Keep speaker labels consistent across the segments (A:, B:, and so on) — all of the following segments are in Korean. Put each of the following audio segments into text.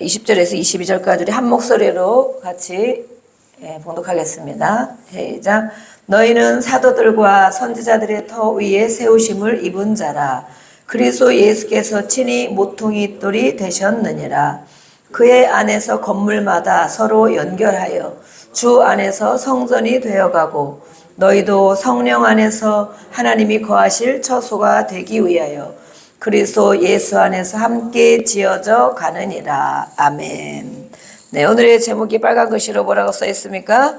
A: 20절에서 22절까지 우리 한 목소리로 같이 봉독하겠습니다. 시작. 너희는 사도들과 선지자들의 터 위에 세우심을 입은 자라. 그리스도 예수께서 친히 모퉁이 돌이 되셨느니라. 그의 안에서 건물마다 서로 연결하여 주 안에서 성전이 되어가고 너희도 성령 안에서 하나님이 거하실 처소가 되기 위하여 그리스도 예수 안에서 함께 지어져 가느니라. 아멘. 네, 오늘의 제목이 빨간 글씨로 뭐라고 써 있습니까?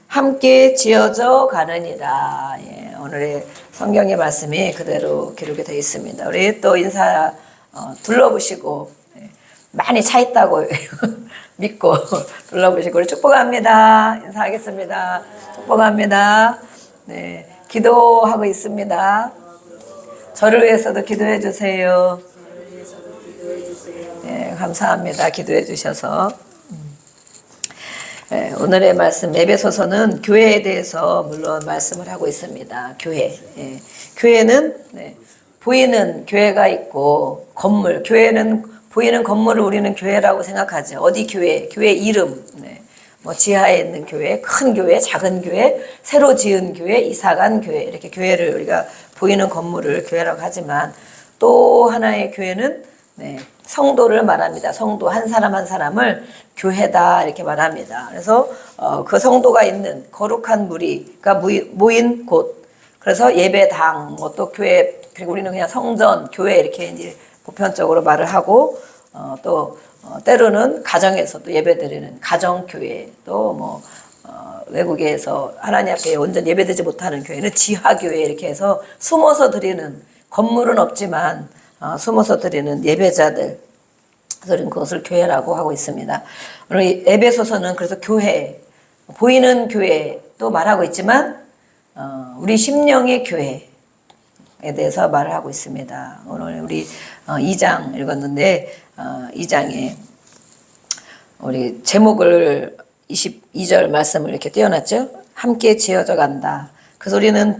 A: 함께 지어져 가느니라. 예, 오늘의 성경의 말씀이 그대로 기록이 되어 있습니다. 우리 또 인사 둘러보시고 많이 차 있다고 믿고 둘러보시고 우리 축복합니다. 인사하겠습니다. 축복합니다. 네, 기도하고 있습니다. 저를 위해서도 기도해 주세요. 네, 감사합니다. 기도해 주셔서. 네, 오늘의 말씀 에베소서는 교회에 대해서 물론 말씀을 하고 있습니다. 교회. 네, 교회는 보이는 교회가 있고 건물. 교회는 보이는 건물을 우리는 교회라고 생각하죠. 어디 교회? 교회 이름. 뭐 지하에 있는 교회, 큰 교회, 작은 교회, 새로 지은 교회, 이사간 교회, 이렇게 교회를 우리가 보이는 건물을 교회라고 하지만 또 하나의 교회는 성도를 말합니다. 성도 한 사람 한 사람을 교회다 이렇게 말합니다. 그래서 그 성도가 있는 거룩한 무리가 모인 곳, 그래서 예배당, 뭐 또 교회, 그리고 우리는 그냥 성전, 교회 이렇게 이제 보편적으로 말을 하고 또 때로는 가정에서도 예배드리는 가정교회, 또 뭐 외국에서 하나님 앞에 온전히 예배드리지 못하는 교회는 지하교회 이렇게 해서 숨어서 드리는, 건물은 없지만 숨어서 드리는 예배자들, 그런 것을 교회라고 하고 있습니다. 오늘 에베소서는 그래서 교회, 보이는 교회도 말하고 있지만 우리 심령의 교회에 대해서 말을 하고 있습니다. 오늘 우리 2장 읽었는데 2장에 우리 제목을 22절 말씀을 이렇게 띄워놨죠. 함께 지어져 간다. 그래서 우리는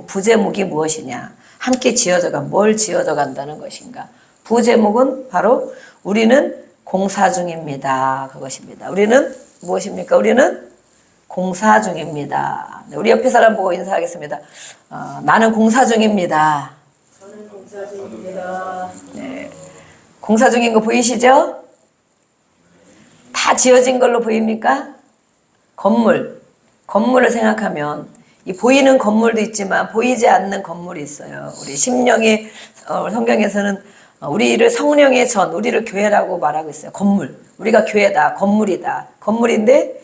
A: 부제목이 무엇이냐? 함께 지어져 간, 뭘 지어져 간다는 것인가? 부제목은 바로 우리는 공사 중입니다. 그것입니다. 우리는 무엇입니까? 우리는 공사 중입니다. 우리 옆에 사람 보고 인사하겠습니다. 나는 공사 중입니다.
B: 저는 공사 중입니다.
A: 네. 공사 중인 거 보이시죠? 다 지어진 걸로 보입니까? 건물을 생각하면 이 보이는 건물도 있지만 보이지 않는 건물이 있어요. 우리 심령의 성경에서는 우리를 성령의 전, 우리를 교회라고 말하고 있어요. 건물. 우리가 교회다, 건물이다. 건물인데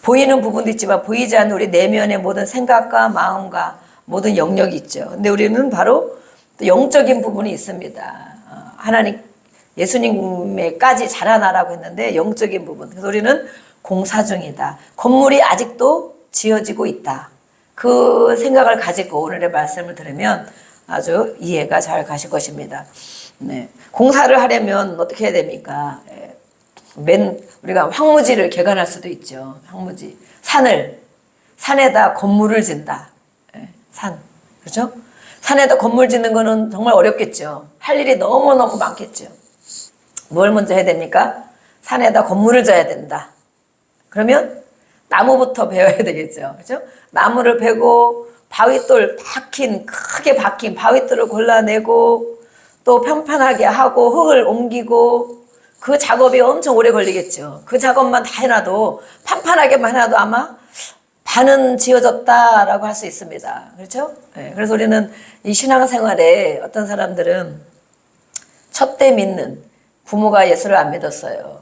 A: 보이는 부분도 있지만 보이지 않는 우리 내면의 모든 생각과 마음과 모든 영역이 있죠. 근데 우리는 바로 영적인 부분이 있습니다. 하나님, 예수님에까지 자라나라고 했는데 영적인 부분. 그래서 우리는 공사 중이다. 건물이 아직도 지어지고 있다. 그 생각을 가지고 오늘의 말씀을 들으면 아주 이해가 잘 가실 것입니다. 네. 공사를 하려면 어떻게 해야 됩니까? 우리가 황무지를 개간할 수도 있죠. 황무지. 산에다 건물을 짓다. 산. 그렇죠? 산에다 건물 짓는 거는 정말 어렵겠죠. 할 일이 너무너무 많겠죠. 뭘 먼저 해야 됩니까? 산에다 건물을 져야 된다. 그러면 나무부터 베어야 되겠죠. 그렇죠? 나무를 베고 크게 박힌 바위돌을 골라내고 또 평평하게 하고 흙을 옮기고 그 작업이 엄청 오래 걸리겠죠. 그 작업만 다 해놔도 판판하게만 해놔도 아마 반은 지어졌다라고 할 수 있습니다. 그렇죠? 네, 그래서 우리는 이 신앙생활에 어떤 사람들은 첫 때 믿는 부모가 예수를 안 믿었어요.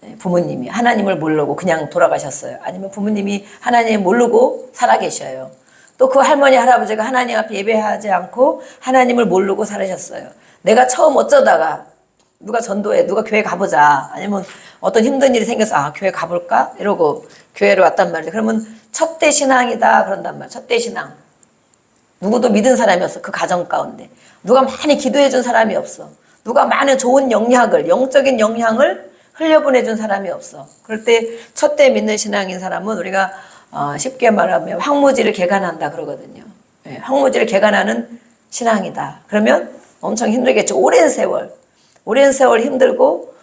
A: 네, 부모님이 하나님을 모르고 그냥 돌아가셨어요. 아니면 부모님이 하나님을 모르고 살아계셔요. 또 그 할머니 할아버지가 하나님 앞에 예배하지 않고 하나님을 모르고 살으셨어요. 내가 처음 어쩌다가 누가 전도해, 누가 교회 가보자, 아니면 어떤 힘든 일이 생겨서 교회 가볼까? 이러고 교회로 왔단 말이에요. 그러면 첫 때 신앙이다 그런단 말이에요. 첫 때 신앙. 누구도 믿은 사람이 없어. 그 가정 가운데 누가 많이 기도해 준 사람이 없어. 누가 많은 좋은 영적인 영향을 흘려보내준 사람이 없어. 그럴 때 첫 때 믿는 신앙인 사람은 우리가 쉽게 말하면 황무지를 개간한다 그러거든요. 황무지를 개간하는 신앙이다. 그러면 엄청 힘들겠죠. 오랜 세월 힘들고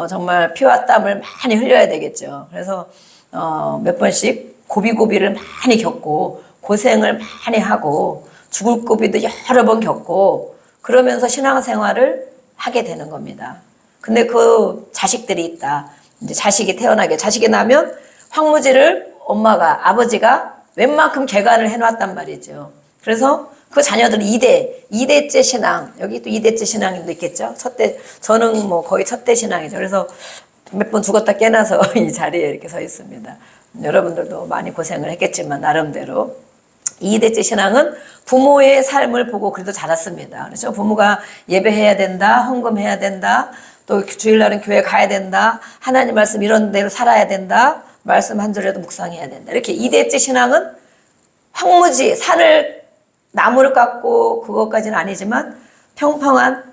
A: 정말 피와 땀을 많이 흘려야 되겠죠. 그래서 몇 번씩 고비고비를 많이 겪고 고생을 많이 하고 죽을 고비도 여러 번 겪고 그러면서 신앙생활을 하게 되는 겁니다. 근데 그 자식들이 있다. 이제 자식이 자식이 나면 황무지를 아버지가 웬만큼 개간을 해놨단 말이죠. 그래서 그 자녀들은 2대째 신앙, 여기 또 2대째 신앙도 있겠죠. 저는 뭐 거의 첫대 신앙이죠. 그래서 몇 번 죽었다 깨나서 이 자리에 이렇게 서 있습니다. 여러분들도 많이 고생을 했겠지만, 나름대로. 2대째 신앙은 부모의 삶을 보고 그래도 자랐습니다. 그렇죠? 부모가 예배해야 된다, 헌금해야 된다, 또 주일날은 교회 가야 된다, 하나님 말씀 이런 대로 살아야 된다, 말씀 한 절에도 묵상해야 된다. 이렇게 2대째 신앙은 황무지, 나무를 깎고 그것까지는 아니지만 평평한,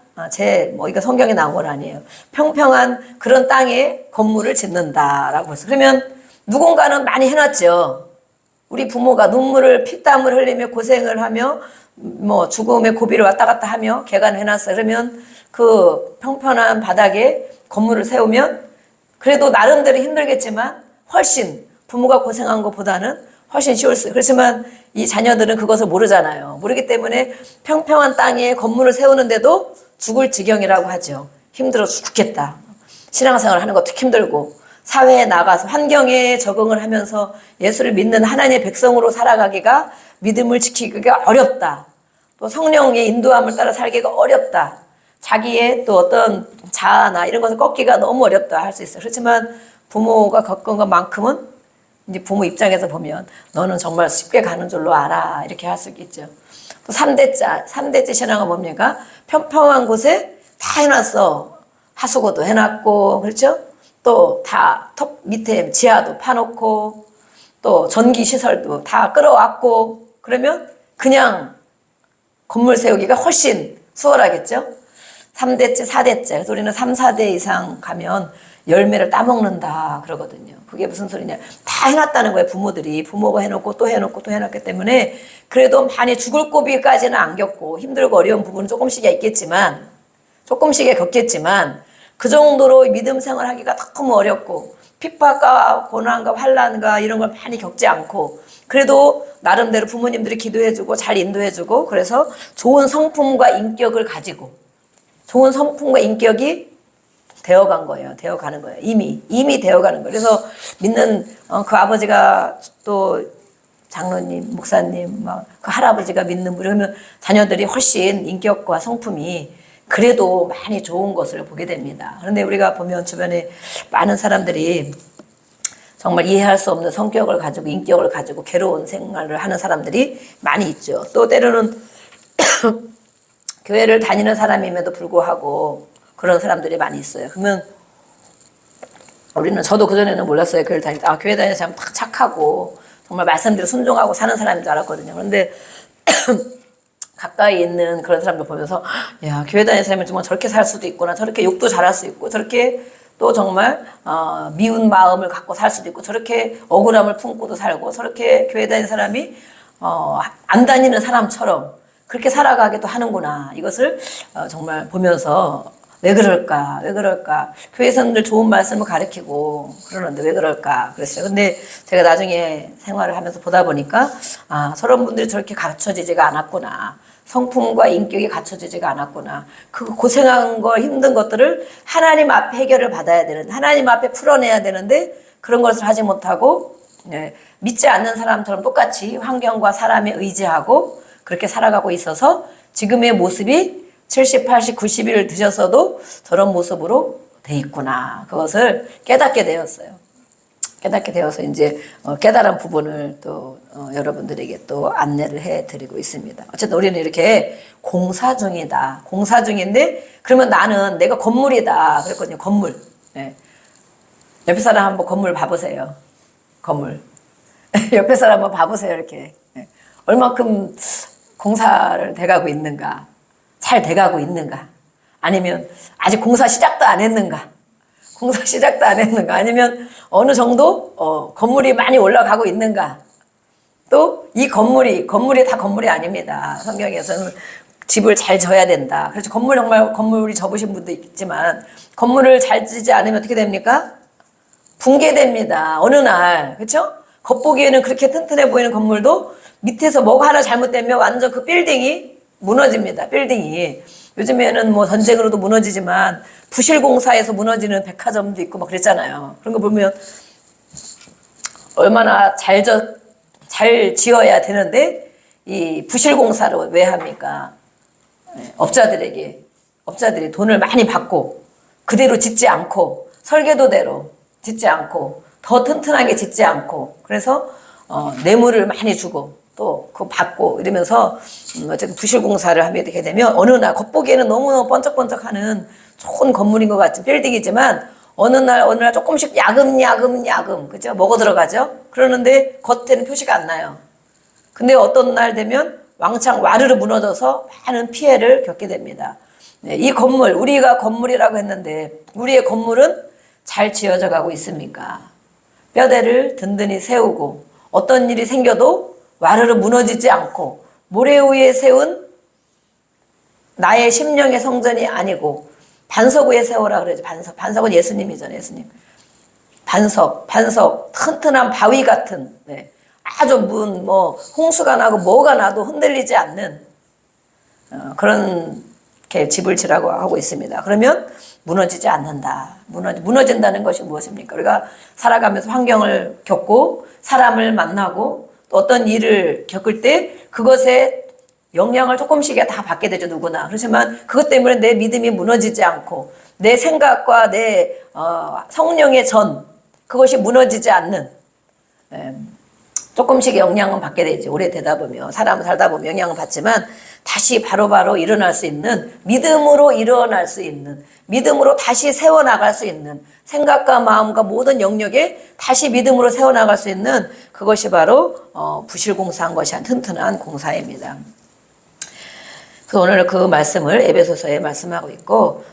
A: 이거 성경에 나온 건 아니에요. 평평한 그런 땅에 건물을 짓는다라고 했어요. 그러면 누군가는 많이 해놨죠. 우리 부모가 피땀을 흘리며 고생을 하며 죽음의 고비를 왔다 갔다 하며 개간을 해놨어요. 그러면 그 평평한 바닥에 건물을 세우면 그래도 나름대로 힘들겠지만 훨씬 부모가 고생한 것보다는 훨씬 쉬울 수 있어요. 그렇지만 이 자녀들은 그것을 모르잖아요. 모르기 때문에 평평한 땅에 건물을 세우는데도 죽을 지경이라고 하죠. 힘들어 죽겠다. 신앙생활을 하는 것도 힘들고 사회에 나가서 환경에 적응을 하면서 예수를 믿는 하나님의 백성으로 살아가기가, 믿음을 지키기가 어렵다. 또 성령의 인도함을 따라 살기가 어렵다. 자기의 또 어떤 자아나 이런 것을 꺾기가 너무 어렵다 할 수 있어요. 그렇지만 부모가 겪은 것만큼은 이제 부모 입장에서 보면 너는 정말 쉽게 가는 줄로 알아, 이렇게 할 수 있겠죠. 또 3대째 신앙은 뭡니까? 평평한 곳에 다 해놨어. 하수구도 해놨고, 그렇죠? 또 다 top 밑에 지하도 파놓고 또 전기 시설도 다 끌어왔고, 그러면 그냥 건물 세우기가 훨씬 수월하겠죠? 3대째, 4대째. 그래서 우리는 3, 4대 이상 가면 열매를 따먹는다 그러거든요. 그게 무슨 소리냐. 다 해놨다는 거예요, 부모들이. 부모가 해놓고 또 해놓고 또 해놨기 때문에 그래도 많이 죽을 고비까지는 안 겪고 힘들고 어려운 부분은 조금씩이 겪겠지만 그 정도로 믿음 생활하기가 너무 어렵고 핍박과 고난과 환난과 이런 걸 많이 겪지 않고 그래도 나름대로 부모님들이 기도해주고 잘 인도해주고 그래서 좋은 성품과 인격을 가지고 좋은 성품과 인격이 되어가는 거예요. 이미 되어가는 거예요. 그래서 믿는 그 아버지가 또 장로님, 목사님, 그 할아버지가 믿는 분, 그러면 자녀들이 훨씬 인격과 성품이 그래도 많이 좋은 것을 보게 됩니다. 그런데 우리가 보면 주변에 많은 사람들이 정말 이해할 수 없는 성격을 가지고 인격을 가지고 괴로운 생활을 하는 사람들이 많이 있죠. 또 때로는 교회를 다니는 사람임에도 불구하고 그런 사람들이 많이 있어요. 그러면 저도 그전에는 몰랐어요. 교회 다니는 사람 딱 착하고 정말 말씀대로 순종하고 사는 사람인 줄 알았거든요. 그런데 가까이 있는 그런 사람들 보면서 야, 교회 다니는 사람은 정말 저렇게 살 수도 있구나. 저렇게 욕도 잘할 수 있고 저렇게 또 정말 미운 마음을 갖고 살 수도 있고 저렇게 억울함을 품고도 살고 저렇게 교회 다니는 사람이 안 다니는 사람처럼 그렇게 살아가기도 하는구나. 이것을 정말 보면서 왜 그럴까? 교회에서는 늘 좋은 말씀을 가르치고 그러는데 왜 그럴까? 그랬어요. 근데 제가 나중에 생활을 하면서 보다 보니까 저런 분들이 저렇게 갖춰지지가 않았구나. 성품과 인격이 갖춰지지가 않았구나. 그 고생한 걸 힘든 것들을 하나님 앞에 해결을 받아야 되는데 하나님 앞에 풀어내야 되는데 그런 것을 하지 못하고 믿지 않는 사람처럼 똑같이 환경과 사람에 의지하고 그렇게 살아가고 있어서 지금의 모습이 70, 80, 90일 드셨어도 저런 모습으로 돼 있구나. 그것을 깨닫게 되어서 이제 깨달은 부분을 또 여러분들에게 또 안내를 해드리고 있습니다. 어쨌든 우리는 이렇게 공사 중인데 그러면 내가 건물이다 그랬거든요. 건물. 네. 옆에 사람 한번 건물 봐보세요. 건물. 옆에 사람 한번 봐보세요. 이렇게. 네. 얼마큼 공사를 돼가고 있는가. 잘 돼가고 있는가? 아니면 아직 공사 시작도 안 했는가? 아니면 어느 정도 건물이 많이 올라가고 있는가? 또 이 건물이 다 건물이 아닙니다. 성경에서는 집을 잘 져야 된다. 그래서 정말 건물이 접으신 분도 있지만 건물을 잘 지지 않으면 어떻게 됩니까? 붕괴됩니다. 어느 날, 그렇죠? 겉보기에는 그렇게 튼튼해 보이는 건물도 밑에서 뭐가 하나 잘못되면 완전 그 빌딩이 무너집니다. 빌딩이. 요즘에는 뭐 전쟁으로도 무너지지만 부실공사에서 무너지는 백화점도 있고 막 그랬잖아요. 그런 거 보면 얼마나 잘 지어야 되는데 이 부실공사를 왜 합니까? 업자들이 돈을 많이 받고 그대로 짓지 않고 설계도대로 짓지 않고 더 튼튼하게 짓지 않고 그래서 뇌물을 많이 주고 또 그거 받고 이러면서 어쨌든 부실공사를 하게 되면 어느 날 겉보기에는 너무너무 번쩍번쩍하는 좋은 건물인 것 같은 빌딩이지만 어느 날 조금씩 야금 그죠? 먹어 들어가죠? 그러는데 겉에는 표시가 안 나요. 근데 어떤 날 되면 왕창 와르르 무너져서 많은 피해를 겪게 됩니다. 네, 이 건물, 우리가 건물이라고 했는데 우리의 건물은 잘 지어져 가고 있습니까? 뼈대를 든든히 세우고 어떤 일이 생겨도 와르르 무너지지 않고 모래 위에 세운 나의 심령의 성전이 아니고 반석 위에 세우라 그러죠. 반석은 예수님이잖아요. 예수님. 반석, 튼튼한 바위 같은, 네. 아주 홍수가 나고 뭐가 나도 흔들리지 않는 그런 게 집을 지라고 하고 있습니다. 그러면 무너지지 않는다. 무너진다는 것이 무엇입니까? 우리가 살아가면서 환경을 겪고 사람을 만나고 또 어떤 일을 겪을 때 그것에 영향을 조금씩 다 받게 되죠, 누구나. 그렇지만 그것 때문에 내 믿음이 무너지지 않고 내 생각과 내 성령의 그것이 무너지지 않는 조금씩 영향은 받게 되지. 오래 되다 보면 사람을 살다 보면 영향을 받지만 다시 바로바로 일어날 수 있는 믿음으로 일어날 수 있는 믿음으로 다시 세워나갈 수 있는 생각과 마음과 모든 영역에 다시 믿음으로 세워나갈 수 있는 그것이 바로 부실공사한 것이 한 튼튼한 공사입니다. 그래서 오늘 그 말씀을 에베소서에 말씀하고 있고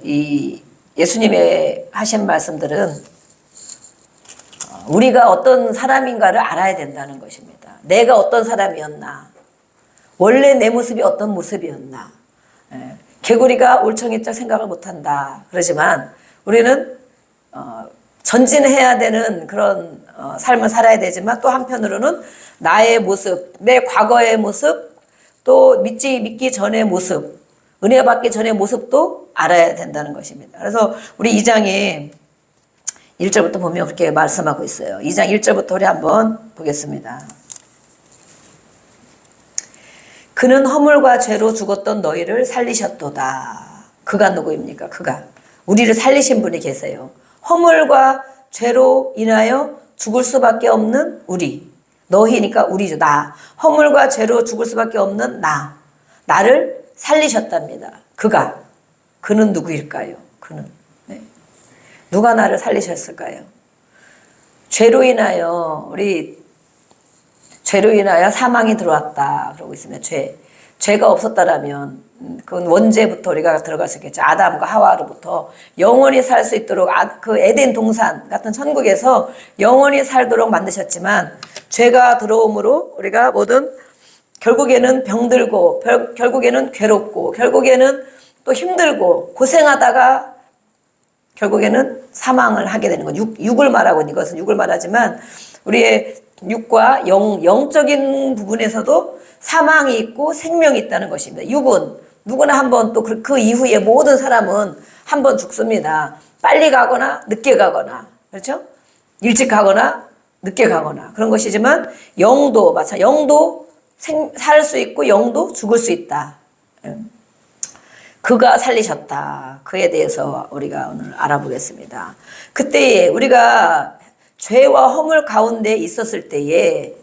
A: 이 예수님의 하신 말씀들은 우리가 어떤 사람인가를 알아야 된다는 것입니다. 내가 어떤 사람이었나? 원래 내 모습이 어떤 모습이었나? 개구리가 올챙이짝 생각을 못한다. 그러지만 우리는 전진해야 되는 그런 삶을 살아야 되지만 또 한편으로는 나의 모습, 내 과거의 모습, 또 믿기 전의 모습, 은혜 받기 전의 모습도 알아야 된다는 것입니다. 그래서 우리 2장에 1절부터 보면 그렇게 말씀하고 있어요. 2장 1절부터 우리 한번 보겠습니다. 그는 허물과 죄로 죽었던 너희를 살리셨도다. 그가 누구입니까? 그가. 우리를 살리신 분이 계세요. 허물과 죄로 인하여 죽을 수밖에 없는 우리. 너희니까 우리죠. 나. 허물과 죄로 죽을 수밖에 없는 나. 나를 살리셨답니다. 그가. 그는 누구일까요? 그는. 네. 누가 나를 살리셨을까요? 죄로 인하여 사망이 들어왔다 그러고 있습니다. 죄가 없었다라면 그건 원죄부터 우리가 들어갈 수 있겠죠. 아담과 하와로부터 영원히 살 수 있도록 그 에덴 동산 같은 천국에서 영원히 살도록 만드셨지만 죄가 들어옴으로 우리가 결국에는 병들고 결국에는 괴롭고 결국에는 또 힘들고 고생하다가 결국에는 사망을 하게 되는 건 육을 말하고 이것은 육을 말하지만 우리의 육과 영적인 부분에서도 사망이 있고 생명이 있다는 것입니다. 육은 누구나 한번 또 그 이후에 모든 사람은 한번 죽습니다. 빨리 가거나 늦게 가거나 그렇죠? 일찍 가거나 늦게 가거나 그런 것이지만 영도 마찬가지. 영도 살 수 있고 영도 죽을 수 있다. 그가 살리셨다. 그에 대해서 우리가 오늘 알아보겠습니다. 그때에 우리가 죄와 허물 가운데 있었을 때에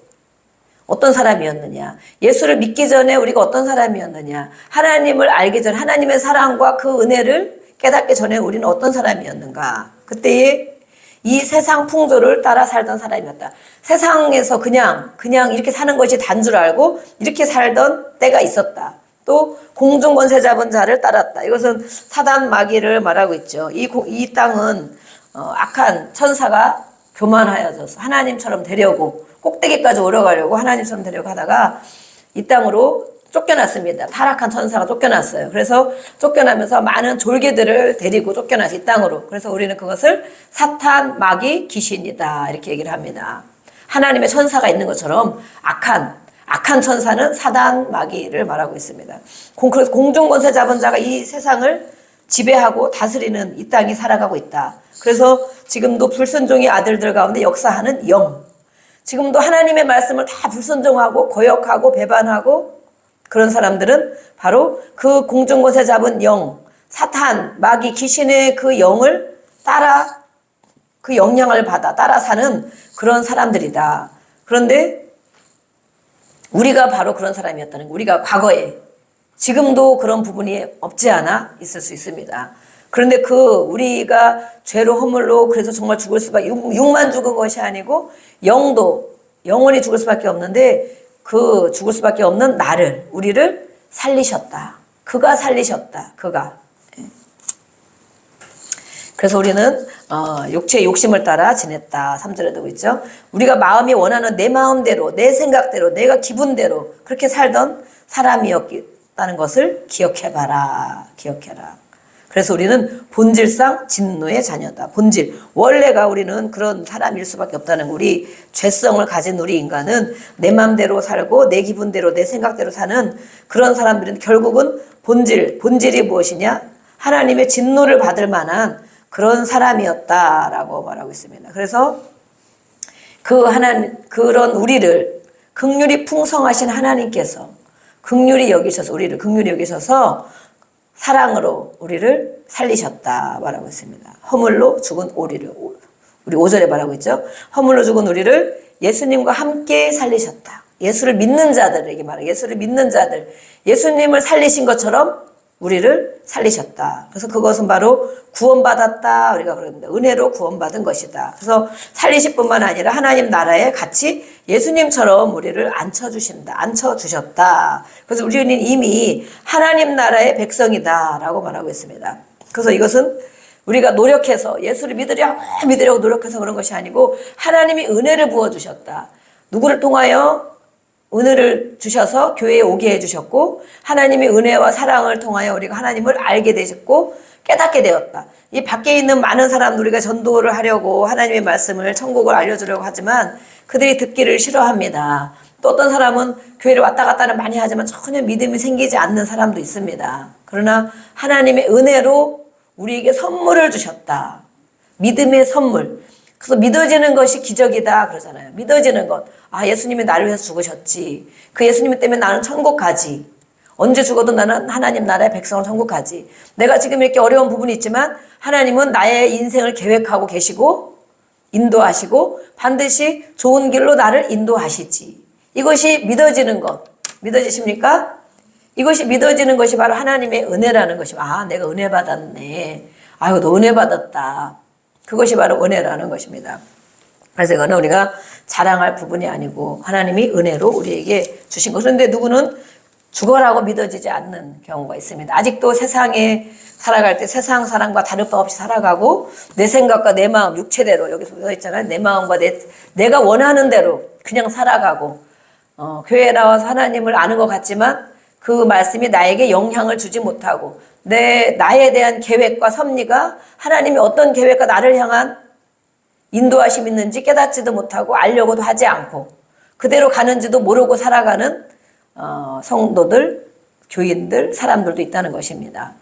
A: 어떤 사람이었느냐? 예수를 믿기 전에 우리가 어떤 사람이었느냐? 하나님을 알기 전 하나님의 사랑과 그 은혜를 깨닫기 전에 우리는 어떤 사람이었는가? 그때에 이 세상 풍조를 따라 살던 사람이었다. 세상에서 그냥 이렇게 사는 것이 단 줄 알고 이렇게 살던 때가 있었다. 또 공중권세 잡은 자를 따랐다. 이것은 사단 마귀를 말하고 있죠. 이 땅은 악한 천사가 교만하여져서 하나님처럼 되려고 꼭대기까지 오려가려고 하나님처럼 되려고 하다가 이 땅으로 쫓겨났습니다. 타락한 천사가 쫓겨났어요. 그래서 쫓겨나면서 많은 졸개들을 데리고 쫓겨나서 이 땅으로. 그래서 우리는 그것을 사탄, 마귀, 귀신이다 이렇게 얘기를 합니다. 하나님의 천사가 있는 것처럼 악한 천사는 사단, 마귀를 말하고 있습니다. 그래서 공중권세 잡은 자가 이 세상을 지배하고 다스리는 이 땅이 살아가고 있다. 그래서 지금도 불순종의 아들들 가운데 역사하는 영, 지금도 하나님의 말씀을 다 불순종하고 거역하고 배반하고 그런 사람들은 바로 그 공중권세 잡은 영, 사탄, 마귀, 귀신의 그 영을 따라 그 영향을 받아 따라 사는 그런 사람들이다. 그런데 우리가 바로 그런 사람이었다는 거, 우리가 과거에, 지금도 그런 부분이 없지 않아 있을 수 있습니다. 그런데 우리가 죄로 허물로 그래서 정말 죽을 수밖에, 육만 죽은 것이 아니고 영도 영원히 죽을 수밖에 없는데 그 죽을 수밖에 없는 우리를 살리셨다. 그가 살리셨다. 그가. 그래서 우리는 육체의 욕심을 따라 지냈다. 3절에 되고 있죠. 우리가 마음이 원하는 내 마음대로, 내 생각대로, 내가 기분대로 그렇게 살던 사람이었다는 것을 기억해봐라. 기억해라. 그래서 우리는 본질상 진노의 자녀다. 본질. 원래가 우리는 그런 사람일 수밖에 없다는 거. 우리 죄성을 가진 우리 인간은 내 마음대로 살고 내 기분대로 내 생각대로 사는 그런 사람들은 결국은 본질이 무엇이냐? 하나님의 진노를 받을 만한 그런 사람이었다라고 말하고 있습니다. 그래서 그런 우리를 긍휼이 풍성하신 하나님께서 우리를 긍휼히 여기셔서 사랑으로 우리를 살리셨다 말하고 있습니다. 허물로 죽은 우리 5절에 말하고 있죠. 허물로 죽은 우리를 예수님과 함께 살리셨다. 예수를 믿는 자들에게 말해요. 예수를 믿는 자들, 예수님을 살리신 것처럼 우리를 살리셨다. 그래서 그것은 바로 구원받았다 우리가 그럽니다. 은혜로 구원받은 것이다. 그래서 살리실 뿐만 아니라 하나님 나라에 같이 예수님처럼 우리를 앉혀주셨다. 그래서 우리는 이미 하나님 나라의 백성이다라고 말하고 있습니다. 그래서 이것은 우리가 노력해서 예수를 믿으려고 노력해서 그런 것이 아니고 하나님이 은혜를 부어주셨다. 누구를 통하여? 은혜를 주셔서 교회에 오게 해주셨고 하나님의 은혜와 사랑을 통하여 우리가 하나님을 알게 되셨고 깨닫게 되었다. 이 밖에 있는 많은 사람들 우리가 전도를 하려고 하나님의 말씀을 천국을 알려주려고 하지만 그들이 듣기를 싫어합니다. 또 어떤 사람은 교회를 왔다 갔다는 많이 하지만 전혀 믿음이 생기지 않는 사람도 있습니다. 그러나 하나님의 은혜로 우리에게 선물을 주셨다. 믿음의 선물. 그래서 믿어지는 것이 기적이다 그러잖아요. 믿어지는 것. 예수님이 나를 위해서 죽으셨지. 그 예수님 때문에 나는 천국 가지. 언제 죽어도 나는 하나님 나라의 백성을 천국 가지. 내가 지금 이렇게 어려운 부분이 있지만 하나님은 나의 인생을 계획하고 계시고 인도하시고 반드시 좋은 길로 나를 인도하시지. 이것이 믿어지는 것. 믿어지십니까? 이것이 믿어지는 것이 바로 하나님의 은혜라는 것입니다. 내가 은혜 받았네. 아유, 너 은혜 받았다. 그것이 바로 은혜라는 것입니다. 그래서 이거는 우리가 자랑할 부분이 아니고 하나님이 은혜로 우리에게 주신 것. 그런데 누구는 죽어라고 믿어지지 않는 경우가 있습니다. 아직도 세상에 살아갈 때 세상 사람과 다를 바 없이 살아가고 내 생각과 내 마음, 육체대로 여기 써 있잖아요. 내 마음과 내가 원하는 대로 그냥 살아가고 교회에 나와서 하나님을 아는 것 같지만 그 말씀이 나에게 영향을 주지 못하고 나에 대한 계획과 섭리가 하나님이 어떤 계획과 나를 향한 인도하심이 있는지 깨닫지도 못하고 알려고도 하지 않고 그대로 가는지도 모르고 살아가는 성도들, 교인들, 사람들도 있다는 것입니다.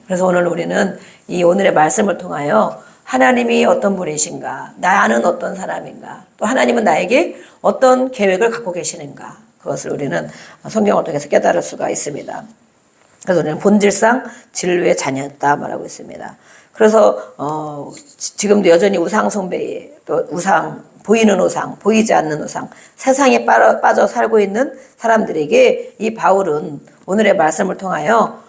A: 그래서 오늘 우리는 이 오늘의 말씀을 통하여 하나님이 어떤 분이신가, 나는 어떤 사람인가, 또 하나님은 나에게 어떤 계획을 갖고 계시는가, 그것을 우리는 성경을 통해서 깨달을 수가 있습니다. 그래서 우리는 본질상 진리의 자녀였다 말하고 있습니다. 그래서 지금도 여전히 우상 숭배에 또 보이는 우상, 보이지 않는 우상, 세상에 빠져 살고 있는 사람들에게 이 바울은 오늘의 말씀을 통하여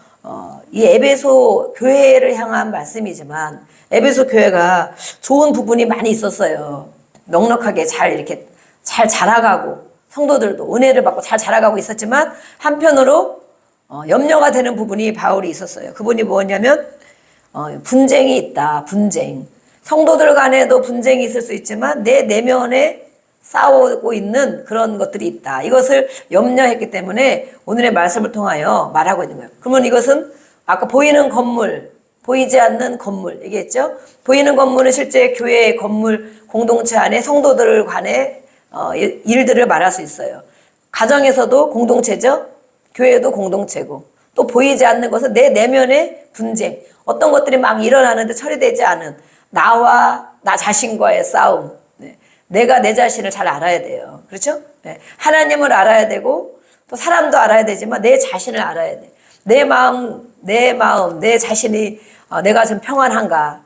A: 이 에베소 교회를 향한 말씀이지만 에베소 교회가 좋은 부분이 많이 있었어요. 넉넉하게 이렇게 잘 자라가고 성도들도 은혜를 받고 잘 자라가고 있었지만 한편으로 염려가 되는 부분이 바울이 있었어요. 그분이 뭐냐면 분쟁이 있다. 분쟁. 성도들 간에도 분쟁이 있을 수 있지만 내 내면에 싸우고 있는 그런 것들이 있다. 이것을 염려했기 때문에 오늘의 말씀을 통하여 말하고 있는 거예요. 그러면 이것은 아까 보이는 건물, 보이지 않는 건물 얘기했죠. 보이는 건물은 실제 교회의 건물 공동체 안에 성도들 간의 일들을 말할 수 있어요. 가정에서도 공동체죠. 교회도 공동체고, 또 보이지 않는 것은 내 내면의 분쟁, 어떤 것들이 막 일어나는데 처리되지 않은 나와 나 자신과의 싸움. 네. 내가 내 자신을 잘 알아야 돼요. 그렇죠? 네. 하나님을 알아야 되고 또 사람도 알아야 되지만 내 자신을 알아야 돼. 내 마음, 내 자신이 내가 좀 평안한가?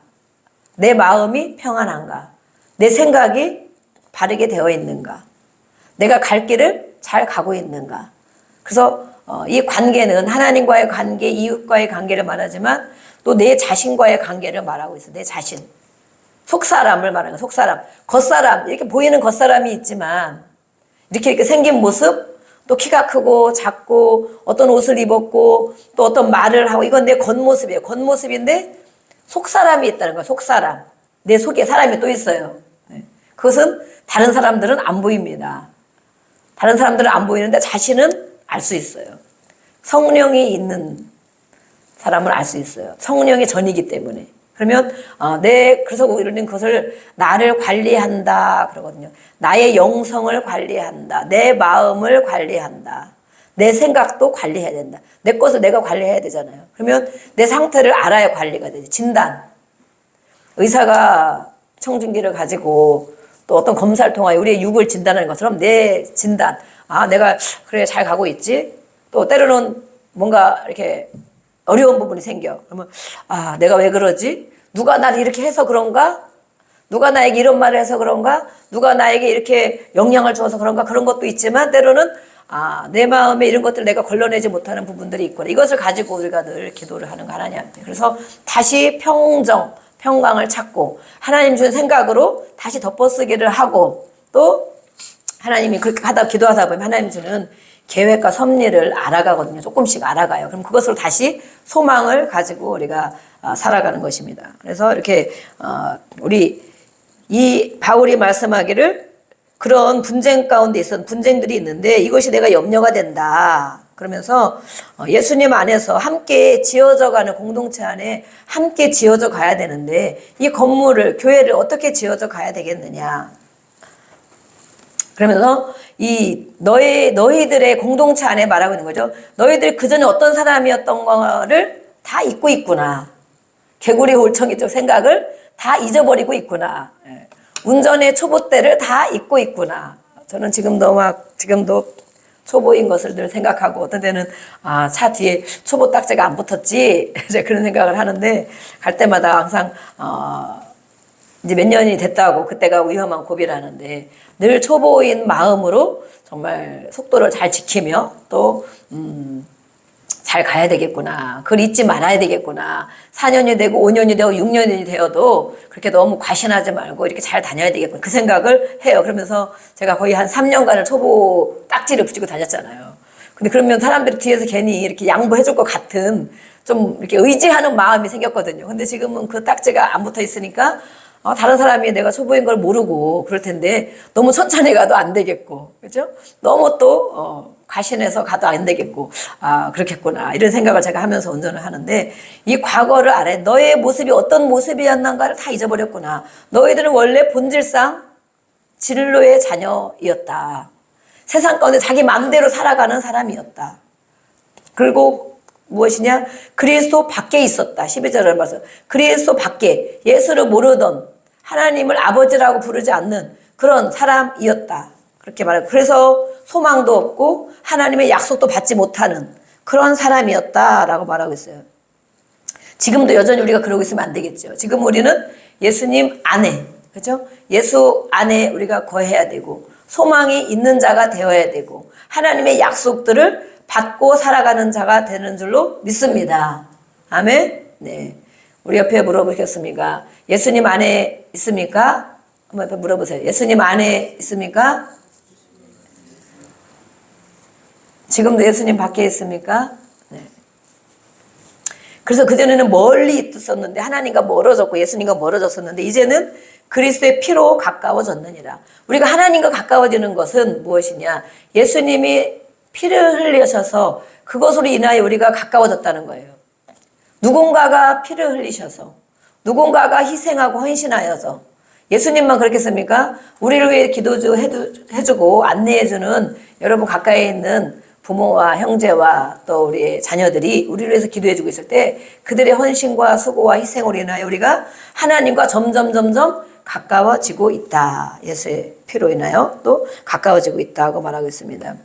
A: 내 마음이 평안한가? 내 생각이 바르게 되어 있는가? 내가 갈 길을 잘 가고 있는가? 그래서 이 관계는 하나님과의 관계, 이웃과의 관계를 말하지만 또 내 자신과의 관계를 말하고 있어요. 내 자신. 속사람을 말하는 거예요. 속사람. 겉사람. 이렇게 보이는 겉사람이 있지만 이렇게 생긴 모습, 또 키가 크고 작고 어떤 옷을 입었고 또 어떤 말을 하고 이건 내 겉모습이에요. 겉모습인데 속사람이 있다는 거예요. 속사람. 내 속에 사람이 또 있어요. 그것은 다른 사람들은 안 보입니다. 다른 사람들은 안 보이는데 자신은 알 수 있어요. 성령이 있는 사람을 알 수 있어요. 성령의 전이기 때문에. 그러면 그래서 우리는 그것을 나를 관리한다 그러거든요. 나의 영성을 관리한다. 내 마음을 관리한다. 내 생각도 관리해야 된다. 내 것을 내가 관리해야 되잖아요. 그러면 내 상태를 알아야 관리가 되지. 진단. 의사가 청진기를 가지고 또 어떤 검사를 통하여 우리의 육을 진단하는 것처럼 내 진단. 내가 그래 잘 가고 있지. 또 때로는 뭔가 이렇게 어려운 부분이 생겨. 그러면 내가 왜 그러지? 누가 나를 이렇게 해서 그런가? 누가 나에게 이런 말을 해서 그런가? 누가 나에게 이렇게 영향을 줘서 그런가? 그런 것도 있지만 때로는 내 마음에 이런 것들을 내가 걸러내지 못하는 부분들이 있구나. 이것을 가지고 우리가 늘 기도를 하는 거 하나님한테. 그래서 다시 평강을 찾고 하나님 준 생각으로 다시 덮어쓰기를 하고 또 하나님이 그렇게 기도하다 보면 하나님 주는 계획과 섭리를 알아가거든요. 조금씩 알아가요. 그럼 그것으로 다시 소망을 가지고 우리가 살아가는 것입니다. 그래서 이렇게 우리 이 바울이 말씀하기를 그런 분쟁 가운데 있었던 분쟁들이 있는데 이것이 내가 염려가 된다. 그러면서 예수님 안에서 함께 지어져 가는 공동체 안에 함께 지어져 가야 되는데 이 건물을 교회를 어떻게 지어져 가야 되겠느냐. 그러면서 이 너희들의 공동체 안에 말하고 있는 거죠. 너희들 그전에 어떤 사람이었던 거를 다 잊고 있구나. 개구리 올챙이적 생각을 다 잊어버리고 있구나. 운전의 초보 때를 다 잊고 있구나. 저는 지금도 초보인 것을 늘 생각하고 어떤 때는 차 뒤에 초보 딱지가 안 붙었지 이제 그런 생각을 하는데 갈 때마다 항상 이제 몇 년이 됐다고 그때가 위험한 고비라는데 늘 초보인 마음으로 정말 속도를 잘 지키며 또 잘 가야 되겠구나. 그걸 잊지 말아야 되겠구나. 4년이 되고 5년이 되고 6년이 되어도 그렇게 너무 과신하지 말고 이렇게 잘 다녀야 되겠구나. 그 생각을 해요. 그러면서 제가 거의 한 3년간을 초보 딱지를 붙이고 다녔잖아요. 근데 그러면 사람들이 뒤에서 괜히 이렇게 양보해 줄 것 같은 좀 이렇게 의지하는 마음이 생겼거든요. 근데 지금은 그 딱지가 안 붙어 있으니까 다른 사람이 내가 초보인 걸 모르고 그럴 텐데 너무 천천히 가도 안 되겠고, 그죠? 너무 또 과신해서 가도 안 되겠고, 그렇겠구나 이런 생각을 제가 하면서 운전을 하는데 이 과거를 알아야 너의 모습이 어떤 모습이었는가를 다 잊어버렸구나. 너희들은 원래 본질상 진로의 자녀이었다. 세상 가운데 자기 마음대로 살아가는 사람이었다. 그리고 무엇이냐? 그리스도 밖에 있었다. 12절을 봐서 그리스도 밖에 예수를 모르던 하나님을 아버지라고 부르지 않는 그런 사람이었다. 그렇게 말해요. 그래서 소망도 없고 하나님의 약속도 받지 못하는 그런 사람이었다라고 말하고 있어요. 지금도 여전히 우리가 그러고 있으면 안 되겠죠. 지금 우리는 예수님 안에, 그죠? 예수 안에 우리가 거해야 되고 소망이 있는 자가 되어야 되고 하나님의 약속들을 받고 살아가는 자가 되는 줄로 믿습니다. 아멘? 네. 우리 옆에 물어보셨습니까? 예수님 안에 있습니까? 한번 옆에 물어보세요. 예수님 안에 있습니까? 지금도 예수님 밖에 있습니까? 네. 그래서 그전에는 멀리 있었는데 하나님과 멀어졌고 예수님과 멀어졌었는데 이제는 그리스도의 피로 가까워졌느니라. 우리가 하나님과 가까워지는 것은 무엇이냐? 예수님이 피를 흘리셔서 그것으로 인하여 우리가 가까워졌다는 거예요. 누군가가 피를 흘리셔서, 누군가가 희생하고 헌신하여서, 예수님만 그렇겠습니까? 우리를 위해 기도 해주고 안내해주는 여러분 가까이 있는 부모와 형제와 또 우리 자녀들이 우리를 위해서 기도해주고 있을 때 그들의 헌신과 수고와 희생으로 인하여 우리가 하나님과 점점 가까워지고 있다. 예수의 피로 인하여 또 가까워지고 있다고 말하고 있습니다.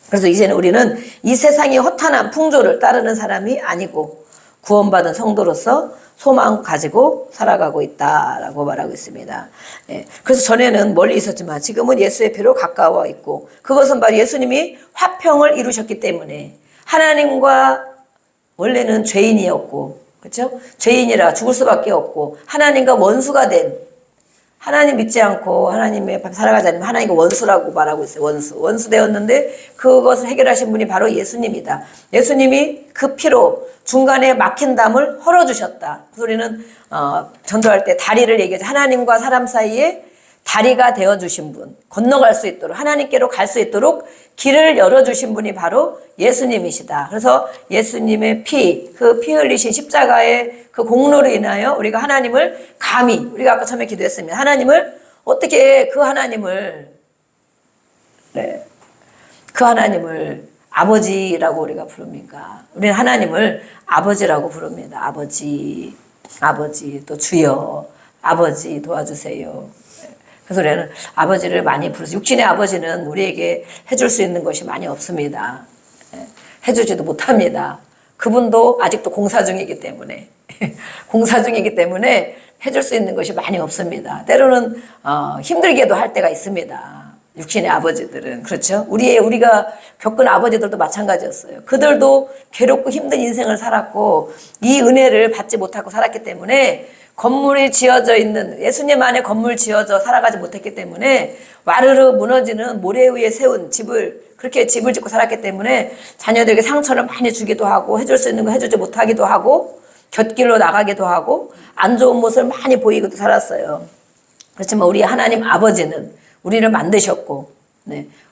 A: 그래서 이제는 우리는 이 세상의 허탄한 풍조를 따르는 사람이 아니고 구원받은 성도로서 소망 가지고 살아가고 있다라고 말하고 있습니다. 예, 그래서 전에는 멀리 있었지만 지금은 예수의 피로 가까워 있고, 그것은 바로 예수님이 화평을 이루셨기 때문에, 하나님과 원래는 죄인이었고, 그렇죠? 죄인이라 죽을 수밖에 없고 하나님과 원수가 된, 하나님 믿지 않고 하나님의 살아가지 않으면 하나님과 원수라고 말하고 있어요. 원수 되었는데 그것을 해결하신 분이 바로 예수님이다. 예수님이 그 피로 중간에 막힌 담을 헐어주셨다. 그 소리는 전도할 때 다리를 얘기하죠. 하나님과 사람 사이에 다리가 되어주신 분, 건너갈 수 있도록, 하나님께로 갈 수 있도록 길을 열어주신 분이 바로 예수님이시다. 그래서 예수님의 피, 그 피 흘리신 십자가의 그 공로로 인하여 우리가 하나님을 감히, 우리가 아까 처음에 기도했습니다. 하나님을 어떻게 그 하나님을 아버지라고 우리가 부릅니까? 우리는 하나님을 아버지라고 부릅니다. 아버지 또 주여, 아버지 도와주세요. 그래서 우리는 아버지를 많이 부르죠. 육신의 아버지는 우리에게 해줄 수 있는 것이 많이 없습니다. 해주지도 못합니다. 그분도 아직도 공사 중이기 때문에 해줄 수 있는 것이 많이 없습니다. 때로는 힘들게도 할 때가 있습니다. 육신의 아버지들은. 그렇죠? 우리가 겪은 아버지들도 마찬가지였어요. 그들도 괴롭고 힘든 인생을 살았고 이 은혜를 받지 못하고 살았기 때문에, 건물이 지어져 있는, 예수님 안에 건물 지어져 살아가지 못했기 때문에 와르르 무너지는 모래 위에 세운 그렇게 집을 짓고 살았기 때문에 자녀들에게 상처를 많이 주기도 하고, 해줄 수 있는 거 해주지 못하기도 하고, 곁길로 나가기도 하고, 안 좋은 모습을 많이 보이기도 살았어요. 그렇지만 우리 하나님 아버지는 우리를 만드셨고,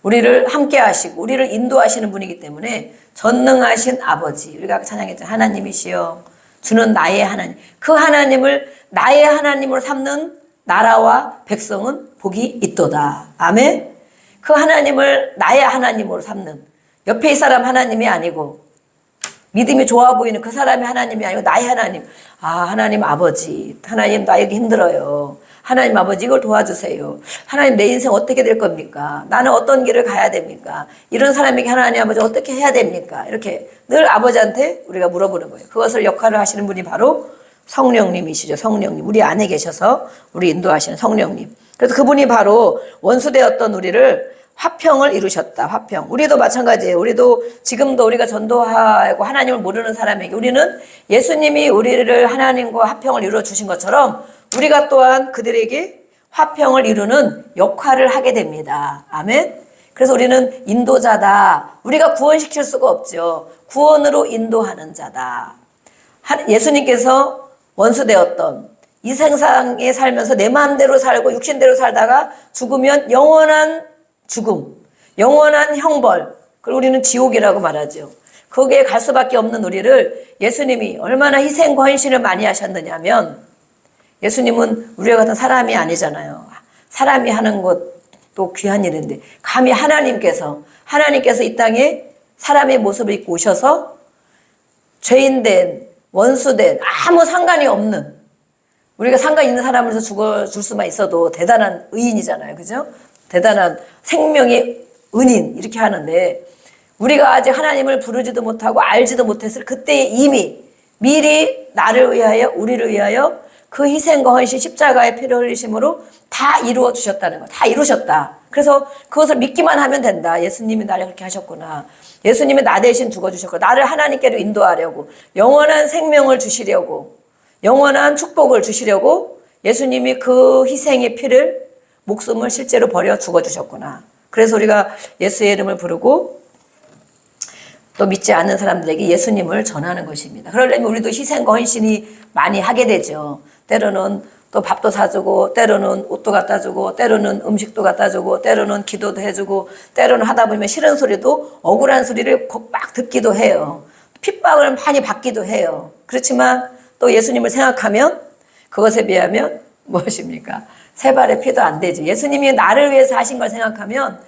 A: 우리를 함께 하시고 우리를 인도하시는 분이기 때문에 전능하신 아버지, 우리가 찬양했죠. 하나님이시여 주는 나의 하나님, 그 하나님을 나의 하나님으로 삼는 나라와 백성은 복이 있도다. 아멘. 그 하나님을 나의 하나님으로 삼는, 옆에 이 사람 하나님이 아니고 믿음이 좋아 보이는 그 사람이 하나님이 아니고 나의 하나님. 하나님 아버지, 하나님 나에게 힘들어요. 하나님 아버지 이걸 도와주세요. 하나님 내 인생 어떻게 될 겁니까? 나는 어떤 길을 가야 됩니까? 이런 사람에게 하나님 아버지 어떻게 해야 됩니까? 이렇게 늘 아버지한테 우리가 물어보는 거예요. 그것을 역할을 하시는 분이 바로 성령님이시죠. 성령님. 우리 안에 계셔서 우리 인도하시는 성령님. 그래서 그분이 바로 원수되었던 우리를 화평을 이루셨다. 화평. 우리도 마찬가지예요. 우리도 지금도 우리가 전도하고 하나님을 모르는 사람에게 우리는 예수님이 우리를 하나님과 화평을 이루어 주신 것처럼 우리가 또한 그들에게 화평을 이루는 역할을 하게 됩니다. 아멘. 그래서 우리는 인도자다. 우리가 구원시킬 수가 없죠. 구원으로 인도하는 자다. 예수님께서 원수되었던 이 세상에 살면서 내 마음대로 살고 육신대로 살다가 죽으면 영원한 죽음, 영원한 형벌, 그걸 우리는 지옥이라고 말하죠. 거기에 갈 수밖에 없는 우리를 예수님이 얼마나 희생과 헌신을 많이 하셨느냐면, 예수님은 우리와 같은 사람이 아니잖아요. 사람이 하는 것도 귀한 일인데 감히 하나님께서 이 땅에 사람의 모습을 입고 오셔서 죄인된, 원수된, 아무 상관이 없는, 우리가 상관 있는 사람으로서 죽어줄 수만 있어도 대단한 의인이잖아요. 그죠? 대단한 생명의 은인, 이렇게 하는데, 우리가 아직 하나님을 부르지도 못하고 알지도 못했을 그때에 이미 미리 나를 위하여, 우리를 위하여 그 희생과 헌신, 십자가의 피를 흘리심으로 다 이루어 주셨다는 거, 다 이루셨다. 그래서 그것을 믿기만 하면 된다. 예수님이 나를 그렇게 하셨구나. 예수님이 나 대신 죽어주셨고, 나를 하나님께로 인도하려고, 영원한 생명을 주시려고, 영원한 축복을 주시려고 예수님이 그 희생의 피를, 목숨을 실제로 버려 죽어주셨구나. 그래서 우리가 예수의 이름을 부르고 또 믿지 않는 사람들에게 예수님을 전하는 것입니다. 그러려면 우리도 희생과 헌신이 많이 하게 되죠. 때로는 또 밥도 사주고, 때로는 옷도 갖다 주고, 때로는 음식도 갖다 주고, 때로는 기도도 해주고, 때로는 하다 보면 싫은 소리도 억울한 소리를 막 듣기도 해요. 핍박을 많이 받기도 해요. 그렇지만 또 예수님을 생각하면 그것에 비하면 무엇입니까? 세 발의 피도 안 되지. 예수님이 나를 위해서 하신 걸 생각하면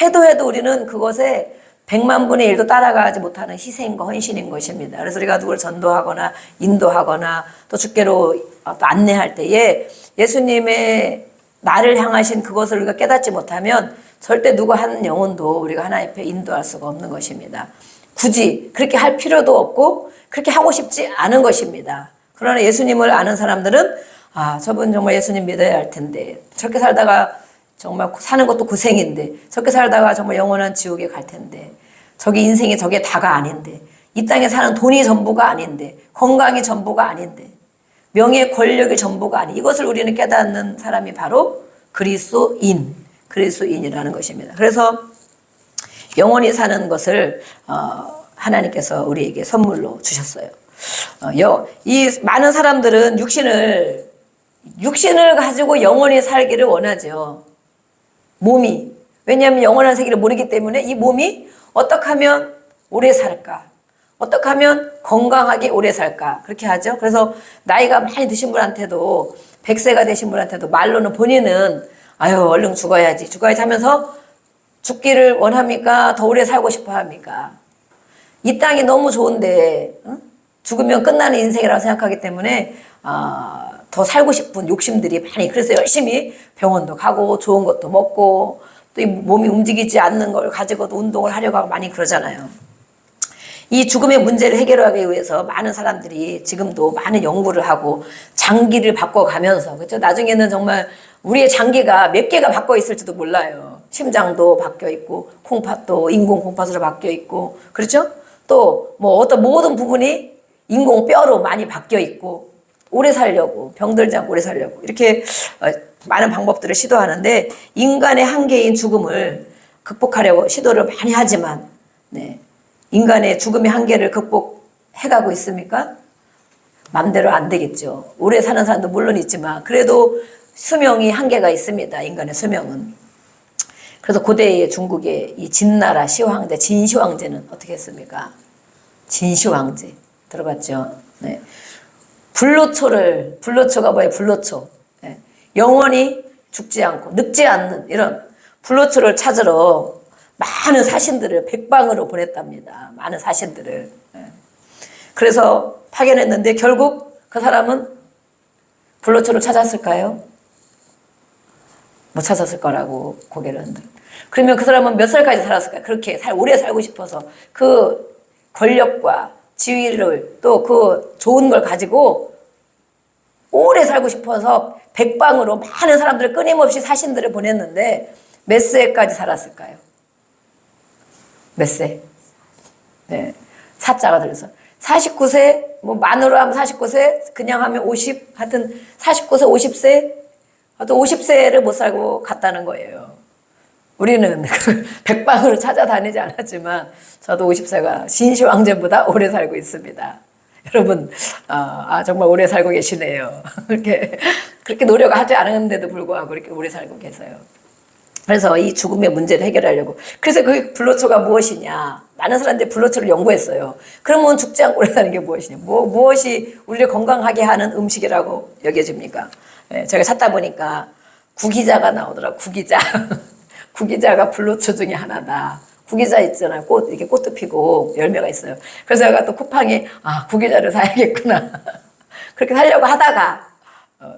A: 해도 우리는 그것에 100만 분의 1도 따라가지 못하는 희생과 헌신인 것입니다. 그래서 우리가 누구를 전도하거나 인도하거나 또 주께로 또 안내할 때에 예수님의 나를 향하신 그것을 우리가 깨닫지 못하면 절대 누구 한 영혼도 우리가 하나님 앞에 인도할 수가 없는 것입니다. 굳이 그렇게 할 필요도 없고 그렇게 하고 싶지 않은 것입니다. 그러나 예수님을 아는 사람들은 저분 정말 예수님 믿어야 할 텐데, 저렇게 살다가 정말 사는 것도 고생인데, 저렇게 살다가 정말 영원한 지옥에 갈 텐데, 저게 인생이 저게 다가 아닌데, 이 땅에 사는 돈이 전부가 아닌데, 건강이 전부가 아닌데, 명예 권력이 전부가 아닌, 이것을 우리는 깨닫는 사람이 바로 그리스도인이라는 것입니다. 그래서 영원히 사는 것을 하나님께서 우리에게 선물로 주셨어요. 이 많은 사람들은 육신을 가지고 영원히 살기를 원하죠. 몸이. 왜냐하면 영원한 세계를 모르기 때문에 이 몸이 어떻게 하면 오래 살까? 어떻게 하면 건강하게 오래 살까? 그렇게 하죠. 그래서 나이가 많이 드신 분한테도, 100세가 되신 분한테도 말로는 본인은 얼른 죽어야지 하면서 죽기를 원합니까? 더 오래 살고 싶어 합니까? 이 땅이 너무 좋은데 죽으면 끝나는 인생이라고 생각하기 때문에 더 살고 싶은 욕심들이 많이, 그래서 열심히 병원도 가고 좋은 것도 먹고 또 이 몸이 움직이지 않는 걸 가지고도 운동을 하려고 하고 많이 그러잖아요. 이 죽음의 문제를 해결하기 위해서 많은 사람들이 지금도 많은 연구를 하고 장기를 바꿔가면서, 그렇죠? 나중에는 정말 우리의 장기가 몇 개가 바꿔 있을지도 몰라요. 심장도 바뀌어 있고 콩팥도 인공 콩팥으로 바뀌어 있고, 그렇죠? 또 뭐 어떤 모든 부분이 인공 뼈로 많이 바뀌어 있고, 오래 살려고, 병들지 않고 오래 살려고 이렇게 많은 방법들을 시도하는데, 인간의 한계인 죽음을 극복하려고 시도를 많이 하지만 인간의 죽음의 한계를 극복해가고 있습니까? 맘대로 안 되겠죠. 오래 사는 사람도 물론 있지만 그래도 수명이 한계가 있습니다. 인간의 수명은. 그래서 고대의 중국의 이 진나라 시황제, 진시황제는 어떻게 했습니까? 진시황제 들어봤죠? 네. 불로초가 뭐예요? 불로초. 네. 영원히 죽지 않고 늙지 않는 이런 불로초를 찾으러 많은 사신들을 백방으로 보냈답니다. 많은 사신들을. 네. 그래서 파견했는데 결국 그 사람은 불로초를 찾았을까요? 못 찾았을 거라고 고개를 흔들어. 그러면 그 사람은 몇 살까지 살았을까요? 그렇게 오래 살고 싶어서 그 권력과 지위를 또 그 좋은 걸 가지고 오래 살고 싶어서 백방으로 많은 사람들을 끊임없이 사신들을 보냈는데 몇 세까지 살았을까요? 몇 세? 네. 사자가 들어서 49세, 뭐 만으로 하면 49세, 그냥 하면 50, 하여튼 49세, 50세, 하여튼 50세를 못 살고 갔다는 거예요. 우리는 백방으로 찾아다니지 않았지만 저도 50세가 진시황제보다 오래 살고 있습니다. 여러분, 정말 오래 살고 계시네요. 그렇게 노력하지 않았는데도 불구하고 이렇게 오래 살고 계세요. 그래서 이 죽음의 문제를 해결하려고. 그래서 그 불로초가 무엇이냐. 많은 사람들이 불로초를 연구했어요. 그러면 죽지 않고 오래 사는 게 무엇이냐. 무엇이 우리를 건강하게 하는 음식이라고 여겨집니까? 네, 제가 찾다 보니까 구기자가 나오더라고요. 구기자. 구기자가 불로초 중에 하나다. 구기자 있잖아요. 이렇게 꽃도 피고 열매가 있어요. 그래서 제가 또 쿠팡에 구기자를 사야겠구나. 그렇게 사려고 하다가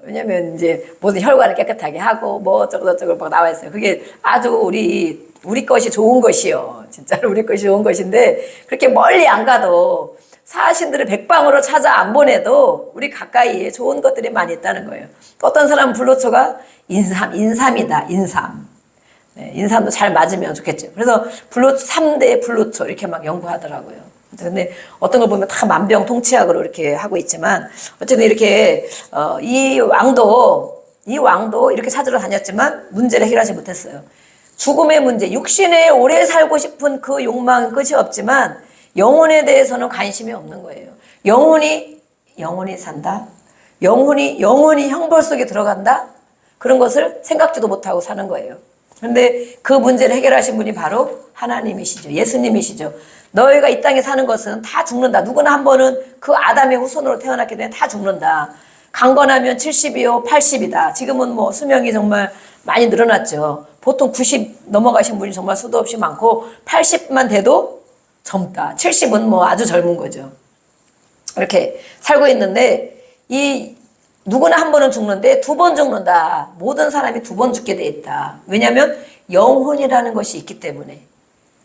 A: 왜냐면 이제 모든 혈관을 깨끗하게 하고 뭐 어쩌고 막 나와 있어요. 그게 아주 우리 것이 좋은 것이요. 진짜로 우리 것이 좋은 것인데 그렇게 멀리 안 가도 사신들을 백방으로 찾아 안 보내도 우리 가까이에 좋은 것들이 많이 있다는 거예요. 또 어떤 사람은 불로초가 인삼이다. 인삼. 네, 인삼도 잘 맞으면 좋겠죠. 그래서 3대 불로초 이렇게 막 연구하더라고요. 근데 어떤 걸 보면 다 만병통치약으로 이렇게 하고 있지만 어쨌든 이렇게 이 왕도 이렇게 찾으러 다녔지만 문제를 해결하지 못했어요. 죽음의 문제, 육신에 오래 살고 싶은 그 욕망은 끝이 없지만 영혼에 대해서는 관심이 없는 거예요. 영혼이 산다. 영혼이 형벌 속에 들어간다? 그런 것을 생각지도 못하고 사는 거예요. 그런데 그 문제를 해결하신 분이 바로 하나님이시죠. 예수님이시죠. 너희가 이 땅에 사는 것은 다 죽는다. 누구나 한 번은 그 아담의 후손으로 태어났기 때문에 다 죽는다. 강건하면 70이요, 80이다. 지금은 뭐 수명이 정말 많이 늘어났죠. 보통 90 넘어가신 분이 정말 수도 없이 많고 80만 돼도 젊다. 70은 뭐 아주 젊은 거죠. 이렇게 살고 있는데 이 누구나 한 번은 죽는데 두 번 죽는다. 모든 사람이 두 번 죽게 돼 있다. 왜냐하면 영혼이라는 것이 있기 때문에.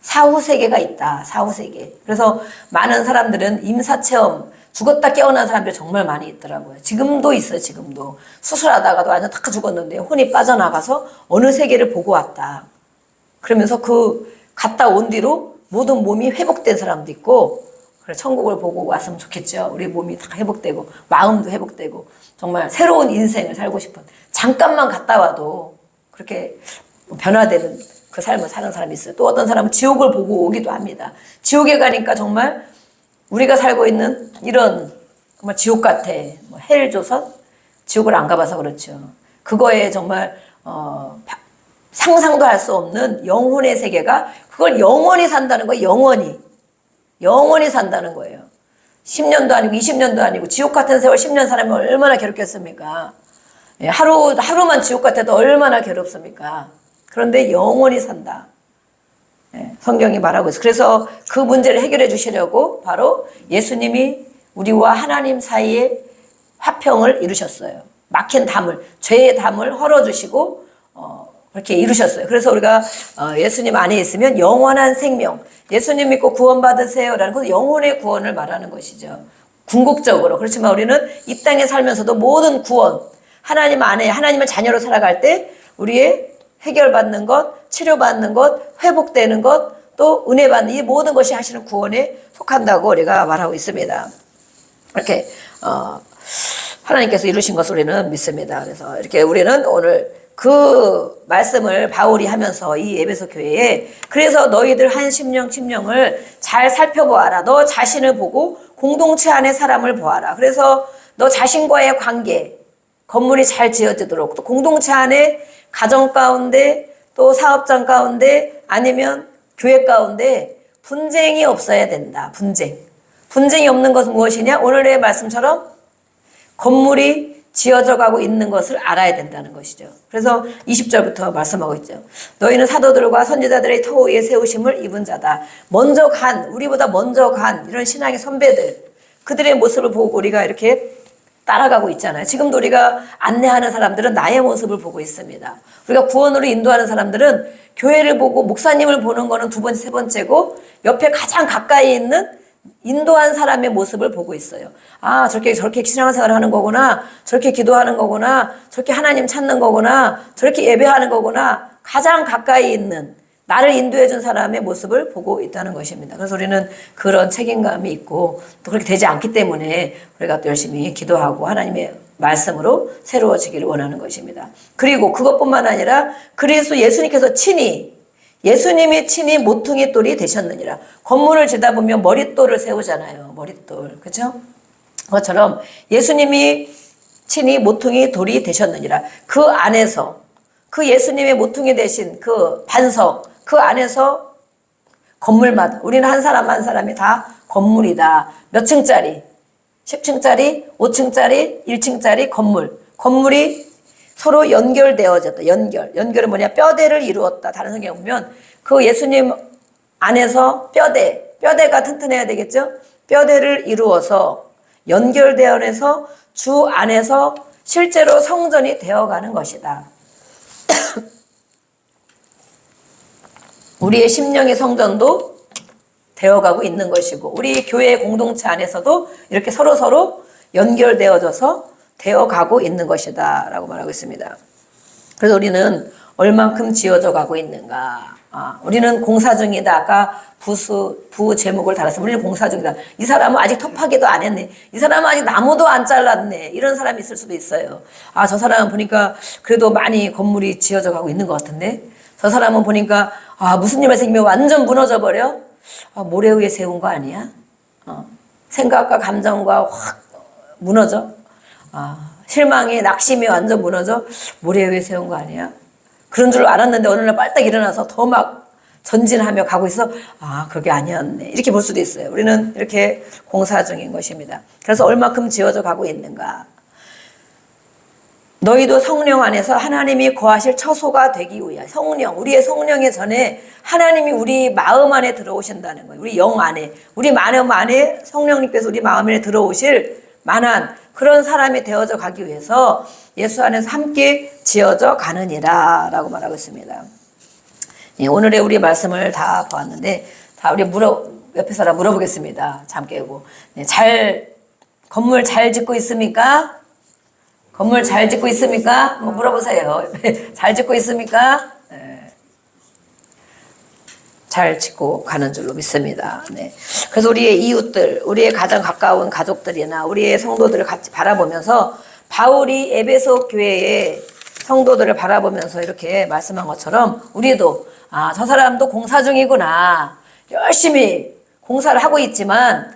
A: 사후세계가 있다. 사후세계. 그래서 많은 사람들은 임사체험, 죽었다 깨어난 사람들이 정말 많이 있더라고요. 지금도 있어요. 지금도. 수술하다가도 완전 다 죽었는데 혼이 빠져나가서 어느 세계를 보고 왔다. 그러면서 그 갔다 온 뒤로 모든 몸이 회복된 사람도 있고, 그래 천국을 보고 왔으면 좋겠죠. 우리 몸이 다 회복되고 마음도 회복되고 정말 새로운 인생을 살고 싶은, 잠깐만 갔다 와도 그렇게 변화되는 그 삶을 사는 사람이 있어요. 또 어떤 사람은 지옥을 보고 오기도 합니다. 지옥에 가니까 정말 우리가 살고 있는 이런 정말 지옥 같아. 뭐 헬조선? 지옥을 안 가봐서 그렇죠. 그거에 정말 상상도 할 수 없는 영혼의 세계가, 그걸 영원히 산다는 거예요. 영원히 산다는 거예요. 10년도 아니고 20년도 아니고 지옥 같은 세월 10년 살면 얼마나 괴롭겠습니까? 예, 하루만 지옥 같아도 얼마나 괴롭습니까? 그런데 영원히 산다. 예, 성경이 말하고 있어요. 그래서 그 문제를 해결해 주시려고 바로 예수님이 우리와 하나님 사이에 화평을 이루셨어요. 막힌 담을, 죄의 담을 헐어주시고 그렇게 이루셨어요. 그래서 우리가 예수님 안에 있으면 영원한 생명, 예수님 믿고 구원받으세요라는 건 영혼의 구원을 말하는 것이죠. 궁극적으로. 그렇지만 우리는 이 땅에 살면서도 모든 구원, 하나님 안에 하나님의 자녀로 살아갈 때 우리의 해결받는 것, 치료받는 것, 회복되는 것, 또 은혜 받는 이 모든 것이 하시는 구원에 속한다고 우리가 말하고 있습니다. 이렇게 하나님께서 이루신 것을 우리는 믿습니다. 그래서 이렇게 우리는 오늘 그 말씀을 바울이 하면서 이 에베소 교회에, 그래서 너희들 한 심령 침령을 잘 살펴보아라. 너 자신을 보고 공동체 안의 사람을 보아라. 그래서 너 자신과의 관계, 건물이 잘 지어지도록, 또 공동체 안에 가정 가운데, 또 사업장 가운데, 아니면 교회 가운데 분쟁이 없어야 된다. 분쟁이 없는 것은 무엇이냐? 오늘의 말씀처럼 건물이 지어져 가고 있는 것을 알아야 된다는 것이죠. 그래서 20절부터 말씀하고 있죠. 너희는 사도들과 선지자들의 터 위에 세우심을 입은 자다. 우리보다 먼저 간 이런 신앙의 선배들, 그들의 모습을 보고 우리가 이렇게 따라가고 있잖아요. 지금도 우리가 안내하는 사람들은 나의 모습을 보고 있습니다. 우리가 구원으로 인도하는 사람들은 교회를 보고 목사님을 보는 거는 두 번째, 세 번째고, 옆에 가장 가까이 있는 인도한 사람의 모습을 보고 있어요. 아, 저렇게 신앙생활을 하는 거구나. 저렇게 기도하는 거구나. 저렇게 하나님 찾는 거구나. 저렇게 예배하는 거구나. 가장 가까이 있는 나를 인도해 준 사람의 모습을 보고 있다는 것입니다. 그래서 우리는 그런 책임감이 있고, 또 그렇게 되지 않기 때문에 우리가 또 열심히 기도하고 하나님의 말씀으로 새로워지기를 원하는 것입니다. 그리고 그것뿐만 아니라 그리스도 예수님이 친히 모퉁이 돌이 되셨느니라. 건물을 짓다 보면 머릿돌을 세우잖아요. 머릿돌. 그죠? 그것처럼 예수님이 친히 모퉁이 돌이 되셨느니라. 그 안에서, 그 예수님의 모퉁이 되신 그 반석, 그 안에서 건물마다, 우리는 한 사람 한 사람이 다 건물이다. 몇 층짜리? 10층짜리, 5층짜리, 1층짜리 건물이 서로 연결되어졌다. 연결은 뭐냐? 뼈대를 이루었다. 다른 성경에 보면 그 예수님 안에서 뼈대가 튼튼해야 되겠죠? 뼈대를 이루어서 연결되어서 주 안에서 실제로 성전이 되어가는 것이다. 우리의 심령의 성전도 되어가고 있는 것이고, 우리 교회 공동체 안에서도 이렇게 서로 연결되어져서 되어가고 있는 것이다 라고 말하고 있습니다. 그래서 우리는 얼만큼 지어져 가고 있는가. 우리는 공사 중이다. 아까 부 제목을 달았으면 우리는 공사 중이다. 이 사람은 아직 톱하기도 안 했네. 이 사람은 아직 나무도 안 잘랐네. 이런 사람이 있을 수도 있어요. 저 사람은 보니까 그래도 많이 건물이 지어져 가고 있는 것 같은데, 저 사람은 보니까 무슨 일만 생기면 완전 무너져 버려. 모래 위에 세운 거 아니야? 생각과 감정과 확 무너져. 실망이 낙심이 완전 무너져 모래 위에 세운 거 아니야? 그런 줄 알았는데 어느 날 빨딱 일어나서 더 막 전진하며 가고 있어. 그게 아니었네. 이렇게 볼 수도 있어요. 우리는 이렇게 공사 중인 것입니다. 그래서 얼마큼 지어져 가고 있는가. 너희도 성령 안에서 하나님이 거하실 처소가 되기 위하여. 성령, 우리의 성령의 전에 하나님이 우리 마음 안에 들어오신다는 거예요. 우리 영 안에, 우리 마음 안에 성령님께서 우리 마음 안에 들어오실 만한 그런 사람이 되어져 가기 위해서 예수 안에서 함께 지어져 가느니라 라고 말하고 있습니다. 예, 오늘의 우리 말씀을 다 보았는데, 다 우리 옆에 사람 물어보겠습니다. 잠 깨고. 네, 건물 잘 짓고 있습니까? 건물 잘 짓고 있습니까? 물어보세요. 잘 짓고 있습니까? 네. 잘 짓고 가는 줄로 믿습니다. 네. 그래서 우리의 이웃들, 우리의 가장 가까운 가족들이나 우리의 성도들을 같이 바라보면서 바울이 에베소 교회의 성도들을 바라보면서 이렇게 말씀한 것처럼 우리도 저 사람도 공사 중이구나. 열심히 공사를 하고 있지만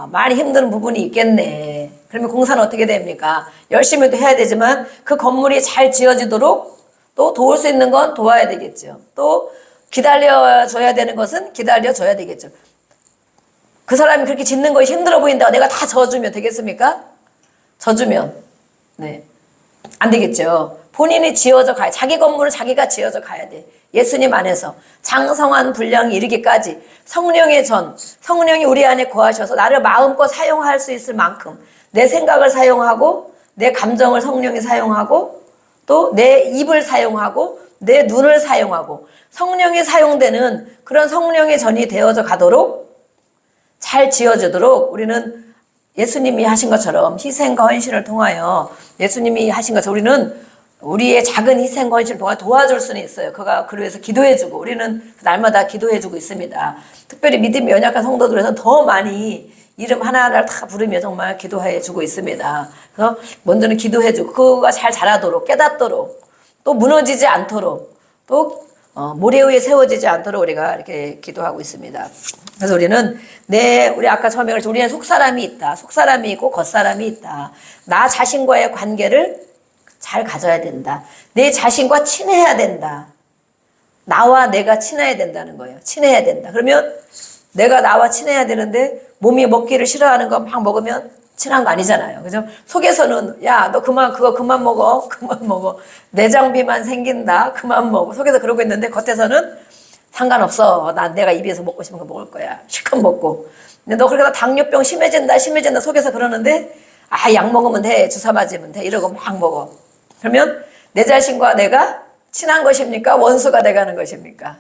A: 많이 힘든 부분이 있겠네. 그러면 공사는 어떻게 됩니까? 열심히도 해야 되지만 그 건물이 잘 지어지도록 또 도울 수 있는 건 도와야 되겠죠. 또 기다려줘야 되는 것은 기다려줘야 되겠죠. 그 사람이 그렇게 짓는 것이 힘들어 보인다고 내가 다 져주면 되겠습니까? 져주면 네, 안 되겠죠. 본인이 지어져 가야, 자기 건물을 자기가 지어져 가야 돼. 예수님 안에서 장성한 분량이 이르기까지 성령이 우리 안에 거하셔서 나를 마음껏 사용할 수 있을 만큼 내 생각을 사용하고 내 감정을 성령이 사용하고 또 내 입을 사용하고 내 눈을 사용하고 성령이 사용되는 그런 성령의 전이 되어져 가도록 잘 지어지도록 우리는 예수님이 하신 것처럼 희생과 헌신을 통하여 예수님이 하신 것처럼 우리는 우리의 작은 희생과 헌신을 통해 도와줄 수는 있어요. 그가 그를 위해서 기도해주고 우리는 날마다 기도해주고 있습니다. 특별히 믿음이 연약한 성도들에서는 더 많이 이름 하나하나를 다 부르며 정말 기도해주고 있습니다. 그래서 먼저는 기도해주고 그가 잘 자라도록 깨닫도록 또 무너지지 않도록 또 모래 위에 세워지지 않도록 우리가 이렇게 기도하고 있습니다. 그래서 우리는 우리 아까 처음에 그랬죠. 우리는 속사람이 있다. 속사람이 있고 겉사람이 있다. 나 자신과의 관계를 잘 가져야 된다. 내 자신과 친해야 된다. 나와 내가 친해야 된다는 거예요. 친해야 된다. 그러면 내가 나와 친해야 되는데 몸이 먹기를 싫어하는 거 막 먹으면 친한 거 아니잖아요. 그죠? 속에서는 야, 너 그거 그만 먹어. 그만 먹어. 내장비만 생긴다. 그만 먹어. 속에서 그러고 있는데 겉에서는 상관없어. 내가 입에서 먹고 싶은 거 먹을 거야. 실컷 먹고. 근데 너 그러다 당뇨병 심해진다. 속에서 그러는데 약 먹으면 돼. 주사 맞으면 돼. 이러고 막 먹어. 그러면 내 자신과 내가 친한 것입니까? 원수가 돼가는 것입니까?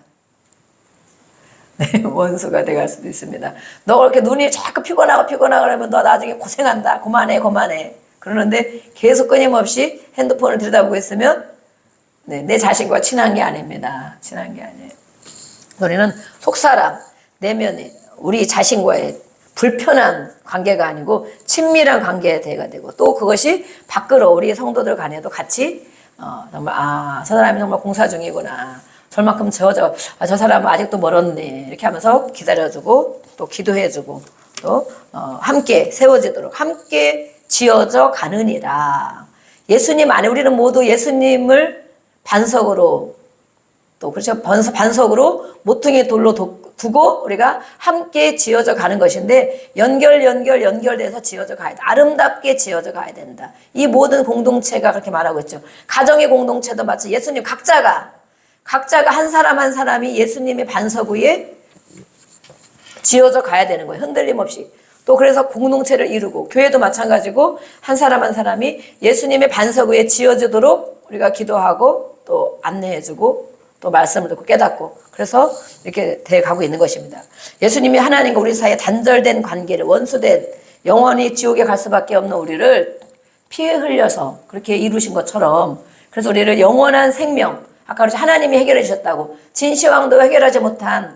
A: 네, 원수가 돼갈 수도 있습니다. 너 그렇게 눈이 자꾸 피곤하고 그러면 너 나중에 고생한다. 그만해. 그러는데 계속 끊임없이 핸드폰을 들여다보고 있으면 내 자신과 친한 게 아닙니다. 친한 게 아니에요. 우리는 속사람, 내면에 우리 자신과의 불편한 관계가 아니고 친밀한 관계가 되고 또 그것이 밖으로 우리 성도들 간에도 같이 정말 저 사람이 정말 공사 중이구나. 저만큼 저 사람은 아직도 멀었네. 이렇게 하면서 기다려주고 또 기도해주고 또 함께 세워지도록 함께 지어져 가느니라. 예수님 안에 우리는 모두 예수님을 반석으로 또 그렇죠. 반석으로 모퉁이 돌로 두고 우리가 함께 지어져 가는 것인데 연결돼서 지어져 가야 돼. 아름답게 지어져 가야 된다. 이 모든 공동체가 그렇게 말하고 있죠. 가정의 공동체도 마치 예수님 각자가 한 사람 한 사람이 예수님의 반석 위에 지어져 가야 되는 거예요. 흔들림 없이. 또 그래서 공동체를 이루고 교회도 마찬가지고 한 사람 한 사람이 예수님의 반석 위에 지어지도록 우리가 기도하고 또 안내해주고 또 말씀을 듣고 깨닫고 그래서 이렇게 돼가고 있는 것입니다. 예수님이 하나님과 우리 사이에 단절된 관계를 원수된 영원히 지옥에 갈 수밖에 없는 우리를 피 흘려서 그렇게 이루신 것처럼 그래서 우리를 영원한 생명 아까 그렇죠. 하나님이 해결해 주셨다고 진시황도 해결하지 못한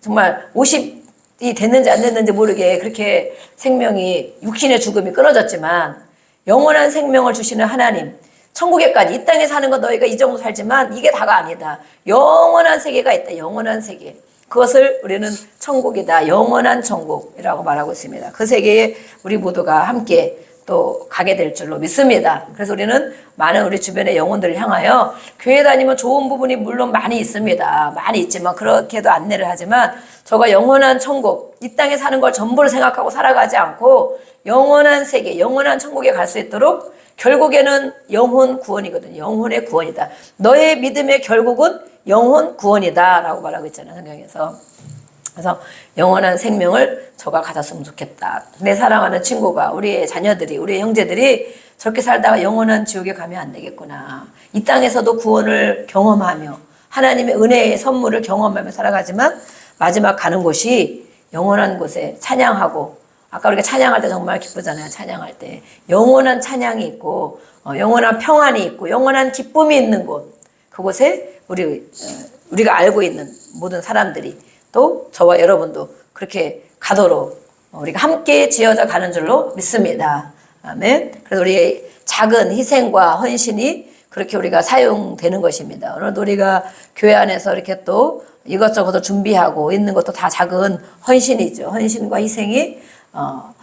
A: 정말 50이 됐는지 안 됐는지 모르게 그렇게 생명이 육신의 죽음이 끊어졌지만 영원한 생명을 주시는 하나님 천국에까지 이 땅에 사는 건 너희가 이 정도 살지만 이게 다가 아니다. 영원한 세계가 있다. 영원한 세계. 그것을 우리는 천국이다. 영원한 천국이라고 말하고 있습니다. 그 세계에 우리 모두가 함께 또 가게 될 줄로 믿습니다. 그래서 우리는 많은 우리 주변의 영혼들을 향하여 교회 다니면 좋은 부분이 물론 많이 있습니다. 많이 있지만 그렇게도 안내를 하지만 저가 영원한 천국, 이 땅에 사는 걸 전부를 생각하고 살아가지 않고 영원한 세계, 영원한 천국에 갈 수 있도록 결국에는 영혼 구원이거든요. 영혼의 구원이다. 너의 믿음의 결국은 영혼 구원이다 라고 말하고 있잖아요. 성경에서. 그래서 영원한 생명을 저가 가졌으면 좋겠다. 내 사랑하는 친구가, 우리의 자녀들이, 우리의 형제들이 저렇게 살다가 영원한 지옥에 가면 안 되겠구나. 이 땅에서도 구원을 경험하며 하나님의 은혜의 선물을 경험하며 살아가지만 마지막 가는 곳이 영원한 곳에 찬양하고, 아까 우리가 찬양할 때 정말 기쁘잖아요. 찬양할 때 영원한 찬양이 있고 영원한 평안이 있고 영원한 기쁨이 있는 곳, 그곳에 우리가 알고 있는 모든 사람들이 또 저와 여러분도 그렇게 가도록 우리가 함께 지어져 가는 줄로 믿습니다. 아멘. 그래서 우리의 작은 희생과 헌신이 그렇게 우리가 사용되는 것입니다. 오늘도 우리가 교회 안에서 이렇게 또 이것저것 준비하고 있는 것도 다 작은 헌신이죠. 헌신과 희생이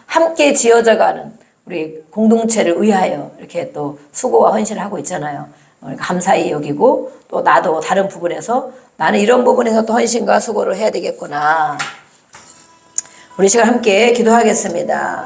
A: 함께 지어져 가는 우리 공동체를 위하여 이렇게 또 수고와 헌신을 하고 있잖아요. 감사히 여기고 또 나도 다른 부분에서 나는 이런 부분에서 또 헌신과 수고를 해야 되겠구나. 우리 시간 함께 기도하겠습니다.